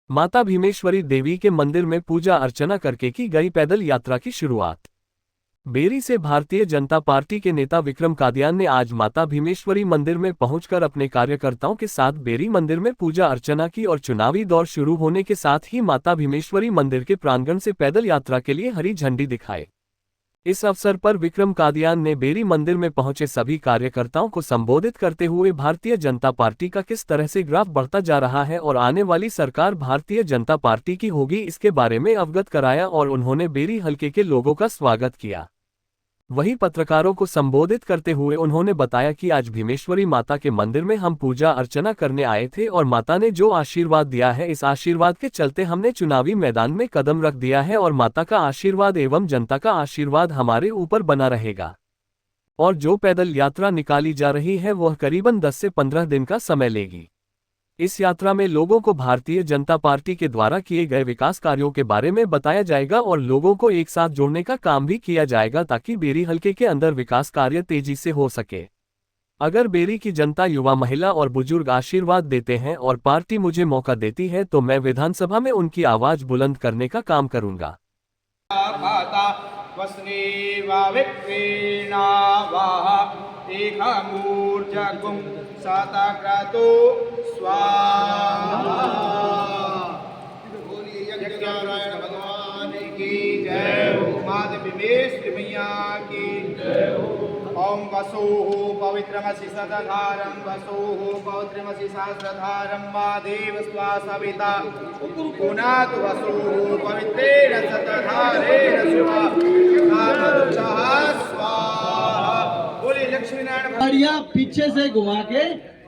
माता भीमेश्वरी देवी के मंदिर में पूजा अर्चना करके की गई पैदल यात्रा की शुरुआत। बेरी से भारतीय जनता पार्टी के नेता विक्रम कादियान ने आज माता भीमेश्वरी मंदिर में पहुंचकर अपने कार्यकर्ताओं के साथ बेरी मंदिर में पूजा अर्चना की और चुनावी दौर शुरू होने के साथ ही माता भीमेश्वरी मंदिर के प्रांगण से पैदल यात्रा के लिए हरी झंडी दिखाए। इस अवसर पर विक्रम कादियान ने बेरी मंदिर में पहुंचे सभी कार्यकर्ताओं को संबोधित करते हुए भारतीय जनता पार्टी का किस तरह से ग्राफ बढ़ता जा रहा है और आने वाली सरकार भारतीय जनता पार्टी की होगी इसके बारे में अवगत कराया और उन्होंने बेरी हलके के लोगों का स्वागत किया। वहीं पत्रकारों को संबोधित करते हुए उन्होंने बताया कि आज भीमेश्वरी माता के मंदिर में हम पूजा अर्चना करने आए थे और माता ने जो आशीर्वाद दिया है इस आशीर्वाद के चलते हमने चुनावी मैदान में कदम रख दिया है और माता का आशीर्वाद एवं जनता का आशीर्वाद हमारे ऊपर बना रहेगा। और जो पैदल यात्रा निकाली जा रही है वह करीबन 10 से 15 दिन का समय लेगी। इस यात्रा में लोगों को भारतीय जनता पार्टी के द्वारा किए गए विकास कार्यों के बारे में बताया जाएगा और लोगों को एक साथ जोड़ने का काम भी किया जाएगा ताकि बेरी हलके के अंदर विकास कार्य तेजी से हो सके। अगर बेरी की जनता, युवा, महिला और बुजुर्ग आशीर्वाद देते हैं और पार्टी मुझे मौका देती है तो मैं विधानसभा में उनकी आवाज बुलंद करने का काम करूंगा। भगवान की जय हो। माता भीमेश्वरी मैया की जय हो। ओम वसुः पवित्रमसि सदधारं वसुः पवित्रमसि सहस्रधारं मा देव स्वासविता पुनातु वसुः पवित्रेण सतधारेण स्वाहा। बोले लक्ष्मी नारायण। गाड़ियां पीछे से घुमा के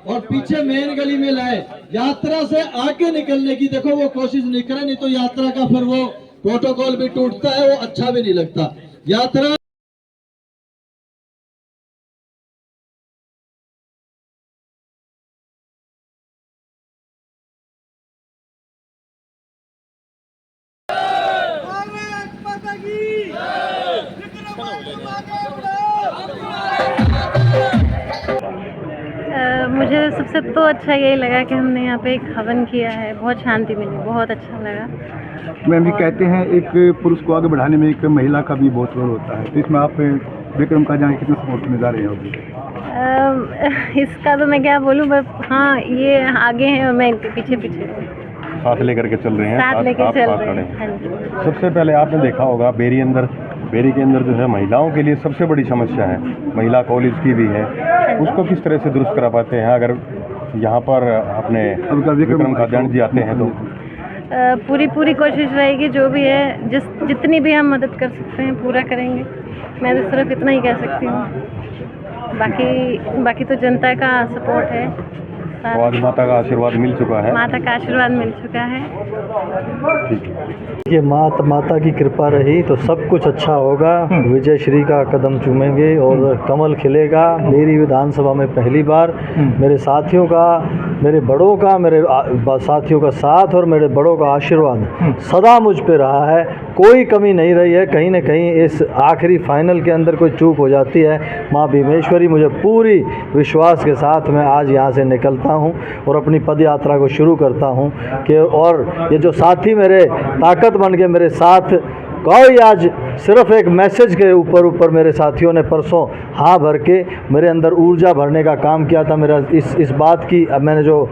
और पीछे मेन गली में लाए, यात्रा से आगे निकलने की देखो वो कोशिश नहीं करे, नहीं तो यात्रा का फिर वो प्रोटोकॉल भी टूटता है, वो अच्छा भी नहीं लगता। यात्रा मुझे सबसे तो अच्छा यही लगा कि हमने यहाँ पे एक हवन किया है, बहुत शांति मिली, बहुत अच्छा लगा। मैम जी कहते हैं एक पुरुष को आगे बढ़ाने में एक महिला का भी बहुत रोल होता है, तो इसमें आप विक्रम का जाने कितना सपोर्ट करने जा रहे होगी? इसका तो मैं क्या बोलूँ, बस हाँ ये आगे हैं और मैं इनके पीछे पीछे साथ लेकर के चल रहे हैं, साथ लेके चल रहे हैं। हाँ जी। सबसे पहले आपने देखा होगा बेरी के अंदर जो है महिलाओं के लिए सबसे बड़ी समस्या है, महिला कॉलेज की भी है, उसको किस तरह से दुरुस्त करा पाते हैं? अगर यहाँ पर अपने विक्रम कादियान जी आते हैं तो पूरी कोशिश रहेगी, जो भी है जितनी भी हम मदद कर सकते हैं पूरा करेंगे। मैं तो सिर्फ इतना ही कह सकती हूँ, बाकी तो जनता का सपोर्ट है। तो आज माता का आशीर्वाद मिल चुका है, माता का आशीर्वाद मिल चुका है। ये माता की कृपा रही तो सब कुछ अच्छा होगा। विजय श्री का कदम चूमेंगे और कमल खिलेगा। मेरी विधानसभा में पहली बार मेरे साथियों का, मेरे बड़ों का, मेरे साथियों का साथ और मेरे बड़ों का आशीर्वाद सदा मुझ पे रहा है, कोई कमी नहीं रही है। कहीं न कहीं इस आखिरी फाइनल के अंदर कोई चूक हो जाती है, माँ भीमेश्वरी मुझे पूरी विश्वास के साथ मैं आज यहाँ से निकलता हूँ और अपनी पद यात्रा को शुरू करता हूँ कि और ये जो साथी मेरे ताकत बन के मेरे साथ कोई आज सिर्फ एक मैसेज के ऊपर मेरे साथियों ने परसों हाँ भर के मेरे अंदर ऊर्जा भरने का काम किया था। मेरा इस बात की अब मैंने जो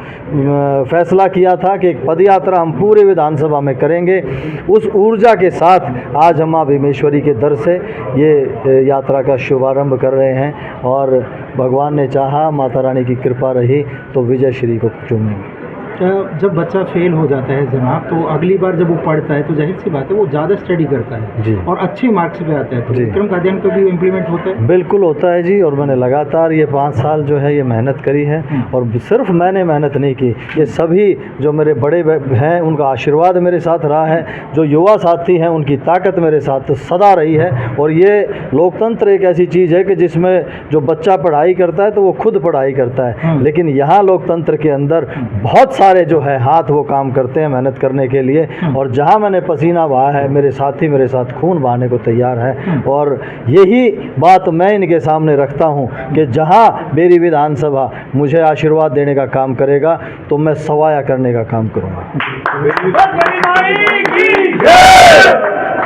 फैसला किया था कि एक पद यात्रा हम पूरे विधानसभा में करेंगे, उस ऊर्जा के साथ आज हम माँ भीमेश्वरी के दर से ये यात्रा का शुभारंभ कर रहे हैं और भगवान ने चाहा, माता रानी की कृपा रही तो विजय श्री को चूमेंगे। जब बच्चा फेल हो जाता है जनाब, तो अगली बार जब वो पढ़ता है तो जाहिर सी बात है वो ज़्यादा स्टडी करता है जी और अच्छे मार्क्स पे आता है, तो विक्रम कादियान को भी इम्प्लीमेंट होता है। बिल्कुल होता है जी, और मैंने लगातार ये 5 साल जो है ये मेहनत करी है और सिर्फ मैंने मेहनत नहीं की, ये सभी जो मेरे बड़े हैं उनका आशीर्वाद मेरे साथ रहा है, जो युवा साथी हैं उनकी ताकत मेरे साथ सदा रही है। और ये लोकतंत्र एक ऐसी चीज़ है कि जिसमें जो बच्चा पढ़ाई करता है तो वो खुद पढ़ाई करता है, लेकिन यहाँ लोकतंत्र के अंदर बहुत सारे जो है हाथ वो काम करते हैं मेहनत करने के लिए, और जहाँ मैंने पसीना बहाया है मेरे साथी मेरे साथ खून बहाने को तैयार है। और यही बात मैं इनके सामने रखता हूँ कि जहाँ मेरी विधानसभा मुझे आशीर्वाद देने का काम करेगा तो मैं सवाया करने का काम करूँगा।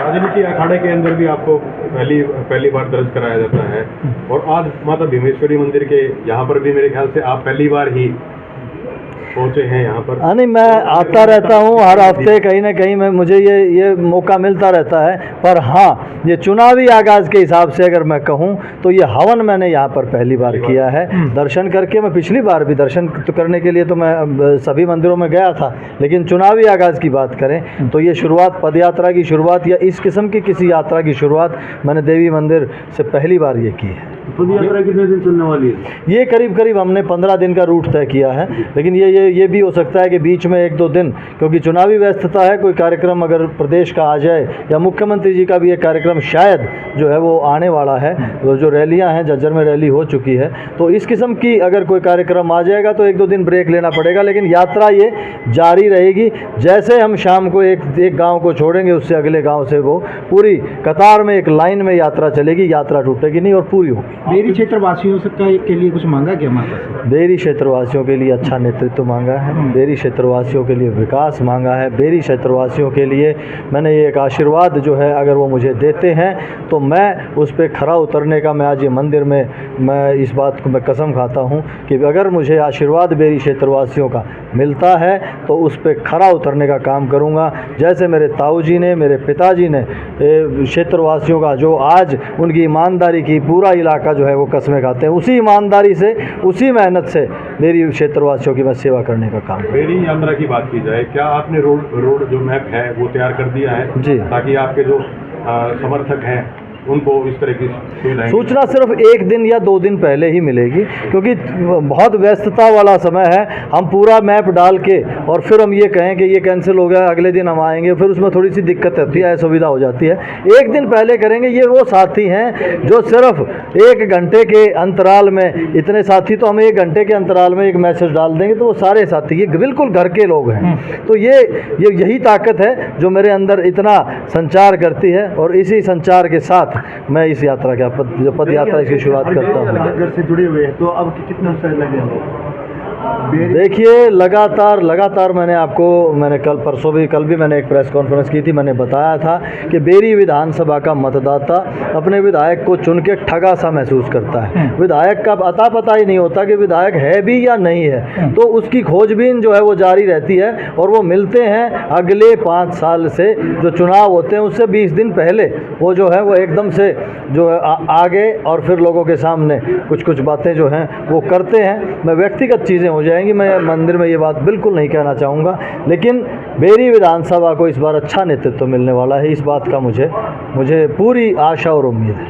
राजनीति अखाड़े के अंदर भी आपको पहली बार दर्ज कराया जाता है और आज माता भीमेश्वरी मंदिर के यहाँ पर भी मेरे ख्याल से आप पहली बार ही पहुंचे हैं यहाँ पर। हाँ, नहीं, मैं आता रहता हूँ हर हफ्ते कहीं ना कहीं, मैं मुझे ये मौका मिलता रहता है। पर हाँ, ये चुनावी आगाज़ के हिसाब से अगर मैं कहूँ तो ये हवन मैंने यहाँ पर पहली बार किया है दर्शन करके। मैं पिछली बार भी दर्शन तो करने के लिए तो मैं सभी मंदिरों में गया था, लेकिन चुनावी आगाज़ की बात करें तो ये शुरुआत, पदयात्रा की शुरुआत या इस किस्म की किसी यात्रा की शुरुआत मैंने देवी मंदिर से पहली बार ये की है। पदयात्रा कितने दिन चलने वाली है? ये करीब हमने 15 दिन का रूट तय किया है, लेकिन ये भी हो सकता है कि बीच में 1-2 दिन, क्योंकि चुनावी व्यस्तता है, कोई कार्यक्रम अगर प्रदेश का आ जाए या मुख्यमंत्री जी का भी एक कार्यक्रम शायद जो है वो आने वाला है, जो रैलियां हैं, झज्जर में रैली हो चुकी है, तो इस किस्म की अगर कोई कार्यक्रम आ जाएगा तो 1-2 दिन ब्रेक लेना पड़ेगा, लेकिन यात्रा ये जारी रहेगी। जैसे हम शाम को एक गाँव को छोड़ेंगे, उससे अगले गाँव से वो पूरी कतार में एक लाइन में यात्रा चलेगी, यात्रा टूटेगी नहीं और पूरी होगी। बेरी क्षेत्रवासियों के लिए कुछ मांगा क्या माता से? बेरी क्षेत्रवासियों के लिए अच्छा नेतृत्व मांगा है, बेरी क्षेत्रवासियों के लिए विकास मांगा है, बेरी क्षेत्रवासियों के लिए मैंने ये एक आशीर्वाद जो है, अगर वो मुझे देते हैं तो मैं उस पर खरा उतरने का, मैं आज ये मंदिर में मैं इस बात को मैं कसम खाता हूँ कि अगर मुझे आशीर्वाद बेरी क्षेत्रवासियों का मिलता है तो उस पर खरा उतरने का काम करूँगा। जैसे मेरे ताऊ जी ने, मेरे पिताजी ने क्षेत्रवासियों का जो आज उनकी ईमानदारी की पूरा इलाका जो है वो कस्में खाते हैं, उसी ईमानदारी से, उसी मेहनत से मेरी क्षेत्रवासियों की मैं सेवा करने का काम। बेरी यात्रा की बात की जाए, क्या आपने रोड जो मैप है वो तैयार कर दिया है जी, ताकि आपके जो समर्थक हैं उनको इस तरह की सूचना सिर्फ 1 दिन या 2 दिन पहले ही मिलेगी, क्योंकि बहुत व्यस्तता वाला समय है। हम पूरा मैप डाल के और फिर हम ये कहें कि ये कैंसिल हो गया, अगले दिन हम आएंगे, फिर उसमें थोड़ी सी दिक्कत होती है, असुविधा हो जाती है। 1 दिन पहले करेंगे। ये वो साथी हैं जो सिर्फ 1 घंटे के अंतराल में, इतने साथी तो हम 1 घंटे के अंतराल में एक मैसेज डाल देंगे तो वो सारे साथी ये बिल्कुल घर के लोग हैं। तो ये यही ताकत है जो मेरे अंदर इतना संचार करती है, और इसी संचार के साथ मैं इस यात्रा का पद यात्रा की शुरुआत करता हूँ। घर से जुड़े हुए हैं तो अब कितना समय लगेगा? देखिए, लगातार मैंने कल भी मैंने एक प्रेस कॉन्फ्रेंस की थी, मैंने बताया था कि बेरी विधानसभा का मतदाता अपने विधायक को चुन के ठगा सा महसूस करता है। विधायक का अता पता ही नहीं होता कि विधायक है भी या नहीं है, तो उसकी खोजबीन जो है वो जारी रहती है, और वो मिलते हैं अगले 5 साल से जो चुनाव होते हैं उससे 20 दिन पहले वो जो है वो एकदम से जो है आगे, और फिर लोगों के सामने कुछ बातें जो हैं वो करते हैं। मैं व्यक्तिगत चीज़ें हो जाएंगी, मैं मंदिर में ये बात बिल्कुल नहीं कहना चाहूँगा, लेकिन बेरी विधानसभा को इस बार अच्छा नेतृत्व मिलने वाला है, इस बात का मुझे पूरी आशा और उम्मीद है।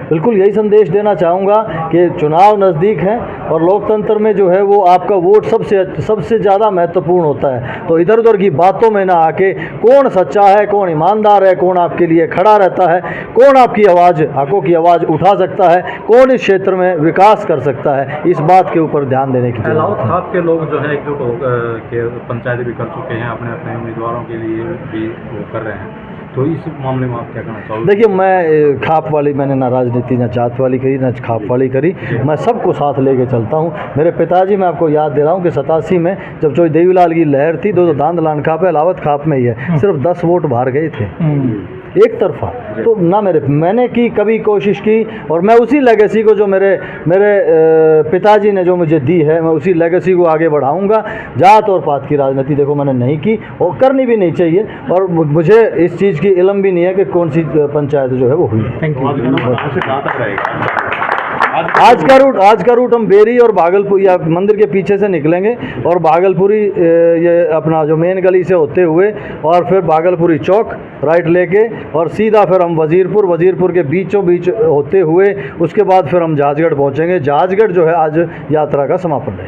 बिल्कुल यही संदेश देना चाहूँगा कि चुनाव नज़दीक हैं और लोकतंत्र में जो है वो आपका वोट सबसे ज़्यादा महत्वपूर्ण होता है। तो इधर उधर की बातों में ना आके कौन सच्चा है, कौन ईमानदार है, कौन आपके लिए खड़ा रहता है, कौन आपकी हकों की आवाज़ उठा सकता है, कौन इस क्षेत्र में विकास कर सकता है, इस बात के ऊपर ध्यान देने की जरूरत है। आपके लोग जो है एकजुट होकर पंचायत भी कर चुके हैं, अपने उम्मीदवारों के लिए भी वो कर रहे हैं, तो इस मामले में आप क्या कहना चाहोगे? देखिए, मैं खाप वाली, मैंने ना राजनीति ना जात वाली करी ना खाप वाली करी, मैं सबको साथ लेके चलता हूँ। मेरे पिताजी, मैं आपको याद दे रहा हूँ कि 87 में जब चौधरी देवीलाल की लहर थी, दो दांदलान खाप है, अलावत खाप में ही है, सिर्फ 10 वोट बाहर गए थे एक तरफा। तो ना मैंने की कभी कोशिश की, और मैं उसी लेगेसी को जो मेरे पिताजी ने जो मुझे दी है, मैं उसी लेगेसी को आगे बढ़ाऊंगा। जात और पात की राजनीति देखो मैंने नहीं की, और करनी भी नहीं चाहिए, और मुझे इस चीज़ की इल्म भी नहीं है कि कौन सी पंचायत जो है वो हुई है। Thank you. आज का रूट हम बेरी और भागलपुर या मंदिर के पीछे से निकलेंगे, और भागलपुरी ये अपना जो मेन गली से होते हुए, और फिर भागलपुरी चौक राइट लेके, और सीधा फिर हम वजीरपुर के बीचों बीच होते हुए उसके बाद फिर हम जहाजगढ़ पहुंचेंगे। जहाजगढ़ जो है आज यात्रा का समापन है।